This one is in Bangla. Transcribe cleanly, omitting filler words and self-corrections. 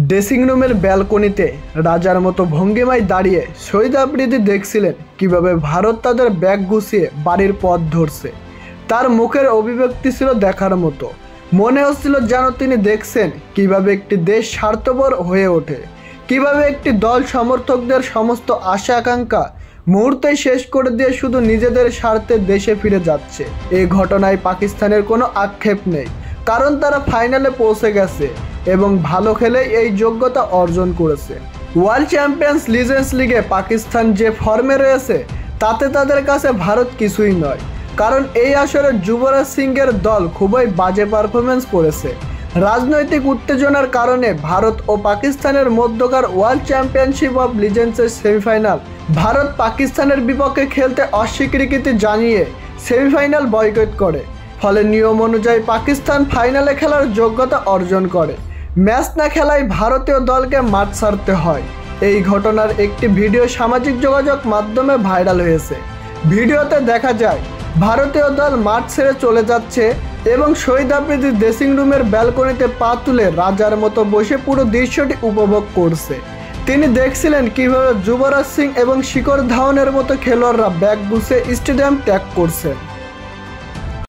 ড্রেসিং রুমের ব্যালকনিতে রাজার মতো ভঙ্গিমায় দাঁড়িয়ে শহীদ আফ্রিদি দেখছিলেন কিভাবে ভারত তাদের ব্যাগ গুছিয়ে বাড়ির পথ ধরছে। তার মুখের অভিব্যক্তি ছিল দেখার মতো। মনে হচ্ছিল যেন তিনি দেখছেন কিভাবে একটি দেশ স্বার্থপর হয়ে ওঠে, কিভাবে একটি দল সমর্থকদের সমস্ত আশা আকাঙ্ক্ষা মুহূর্তেই শেষ করে দিয়ে শুধু নিজেদের স্বার্থে দেশে ফিরে যাচ্ছে। এই ঘটনায় পাকিস্তানের কোনো আক্ষেপ নেই, কারণ তারা ফাইনালে পৌঁছে গেছে এবং ভালো খেলে এই যোগ্যতা অর্জন করেছে। ওয়ার্ল্ড চ্যাম্পিয়ন্স লিজেন্ডস লিগে পাকিস্তান যে ফর্মে রয়েছে তাতে তাদের কাছে ভারত কিছুই নয়, কারণ এই আসরে যুবরাজ সিংয়ের দল খুবই বাজে পারফরমেন্স করেছে। রাজনৈতিক উত্তেজনার কারণে ভারত ও পাকিস্তানের মধ্যকার ওয়ার্ল্ড চ্যাম্পিয়নশিপ অফ লিজেন্ডসের সেমিফাইনাল ভারত পাকিস্তানের বিপক্ষে খেলতে অস্বীকৃতি জানিয়ে সেমিফাইনাল বয়কট করে। ফলে নিয়ম অনুযায়ী পাকিস্তান ফাইনালে খেলার যোগ্যতা অর্জন করে। ম্যাচ না খেলায় ভারতীয় দলকে মাঠ ছাড়তে হয়। এই ঘটনার একটি ভিডিও সামাজিক যোগাযোগ মাধ্যমে ভাইরাল হয়েছে। ভিডিওতে দেখা যায় ভারতীয় দল মাঠ ছেড়ে চলে যাচ্ছে এবং শহীদ আফ্রিদি ড্রেসিং রুমের ব্যালকনিতে পা তুলে রাজার মতো বসে পুরো দৃশ্যটি উপভোগ করছে। তিনি দেখছিলেন কিভাবে যুবরাজ সিং এবং শিখর ধাওয়ানের মতো খেলোয়াড়রা ব্যাগ গুছিয়ে স্টেডিয়াম ত্যাগ করছে।